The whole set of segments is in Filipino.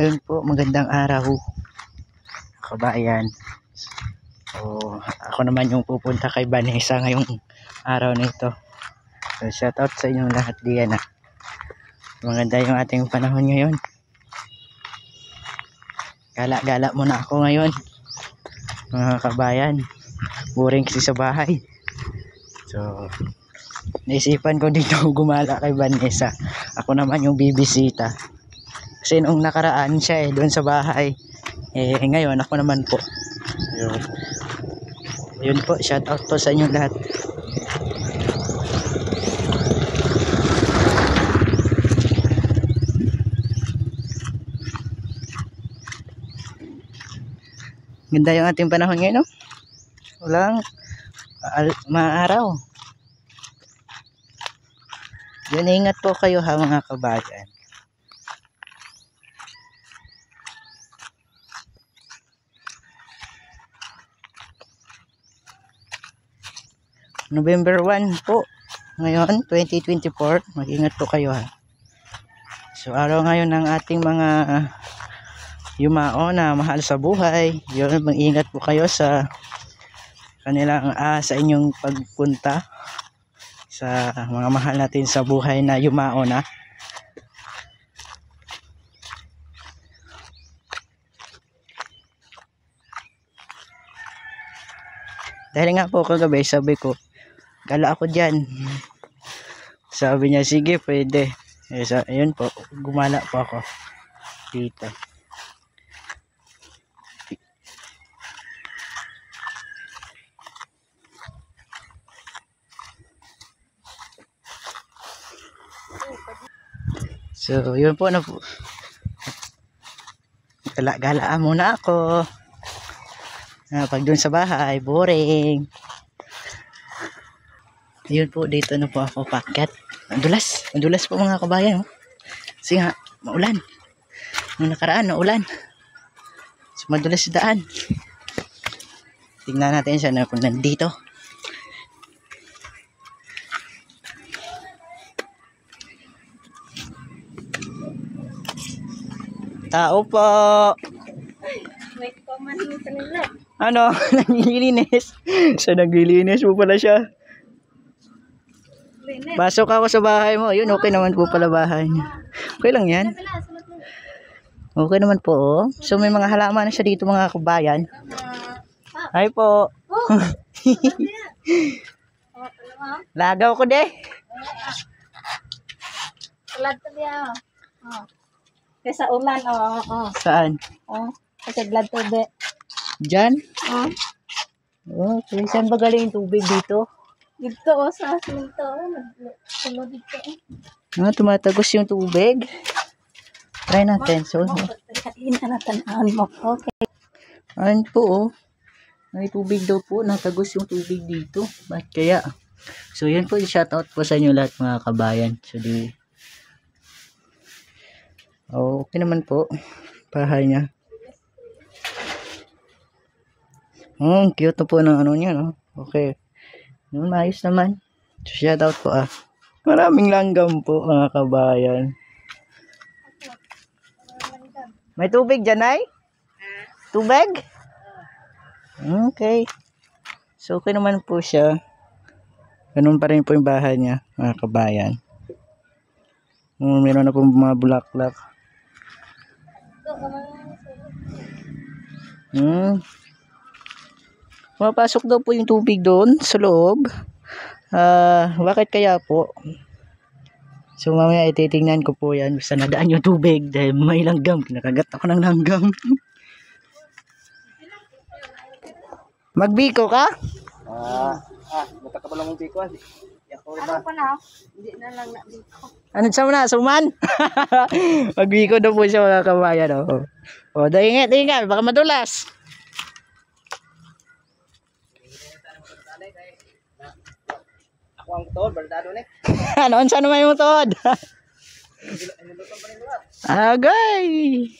Ayun po, magandang araw kabayan. So, ako naman yung pupunta kay Vanessa ngayong araw na ito. So, shoutout sa inyong lahat diyan ah. Maganda yung ating panahon ngayon. Gala-gala muna ako ngayon mga kabayan. Boring kasi sa bahay. So, naisipan ko dito gumala kay Vanessa. Ako naman yung bibisita. Kasi nung nakaraan siya doon sa bahay. Ngayon ako naman po. Yun po, shout out po sa inyo lahat. Ganda yung ating panahon ngayon, no? Walang maaraw. Yun, ingat po kayo ha mga kabayan. November 1 po ngayon 2024. Mag-ingat po kayo ha. So araw ngayon ng ating mga yumao na mahal sa buhay. Yun, mag-ingat po kayo sa kanilang sa inyong pagpunta sa mga mahal natin sa buhay na yumao na. Dahil nga po kagabi sabi ko gala ako dyan. Sabi niya sige pwede. Ayun po, gumala po ako dito. So yun po na po. Gala-galaan muna ako. Pag dun sa bahay boring. Yun po, dito na po ako paket. Madulas po mga kabayan. Kasi nga, maulan. Nung nakaraan, maulan. So, madulas sa daan. Tingnan natin siya na kung nandito. Tao po. May kumanin kanila. Ano? Naglilinis. So, naglilinis po pala siya. Pasok ako sa bahay mo. Yun, okay naman po pala bahay niya. Okay lang yan. Okay naman po. Oh. So may mga halaman na siya dito mga kabayan. Hi po. Lagaw ko de. Ulan to diya. Oh. Kaysa ulan Saan? Kasi glad to de. Diyan? Oh. Saan ba galing yung tubig dito? Dito sa asinto. Nagsulo dito. Tumatagos yung tubig. Try natin. So, Inatanaan mo. Okay. ayun po oh. May tubig daw po. Natagos yung tubig dito. Bakit kaya? So yan po yung shoutout po sa inyo lahat mga kabayan. So okay naman po. Bahay niya. Cute na po ng ano niya no. Okay. Maayos naman. So, shoutout po ah. Maraming langgam po mga kabayan. May tubig dyan ay? Tubig? Okay. So okay naman po siya. Ganun pa rin po yung bahay niya mga kabayan. Meron na po mga bulaklak. Mapasok daw po yung tubig doon sa loob. Bakit kaya po? So mamaya ititingnan ko po yan. Basta nadaan yung tubig dahil may langgam. Kinakagat ako ng langgam. Magbiko ka? Bata ka ba lang mong biko? Ano pa na? Hindi na lang nabiko. Ano sa muna? Suman? Magbiko daw po siya mga kabayan. Ingat. Baka madulas. Ako ang tol, bardado ni. Ano sa naman yung tod? Agay.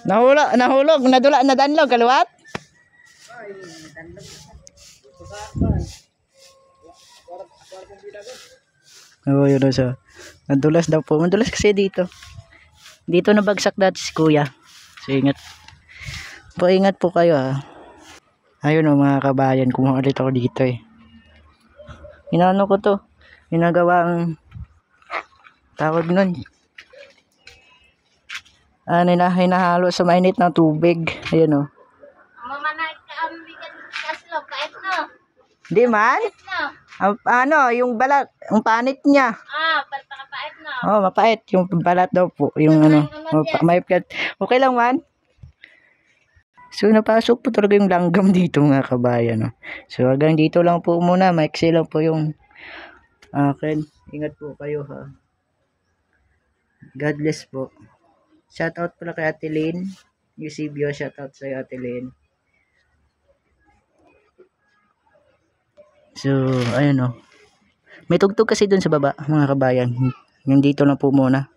Nahulog, nadanlog kaluwat. Yun siya. Madulas daw po. Madulas kasi dito. Dito nabagsak dati si kuya. So ingat po kayo ha. Ayun o mga kabayan, kumuha ulit ako dito eh. Inano ko to, ginagawang tawag nun. Hinahalo sa mainit na tubig. Ayun o. Mamanay ka ang bigat kaslo, kahit no. Di man? No. Yung balat, yung panit niya. Palpakapait no. Oh, mapait. Yung balat daw po. Yung okay lang man. So, napasok po talaga yung langgam dito mga kabayan. No? So, hanggang dito lang po muna. Maiksi lang po yung akin. Ingat po kayo ha. God bless po. Shoutout pala kay Ate Lynn. Eusebio, shoutout sa'yo Ate Lynn. So, ayun o. May tugtog kasi dun sa baba mga kabayan. Yung dito lang po muna.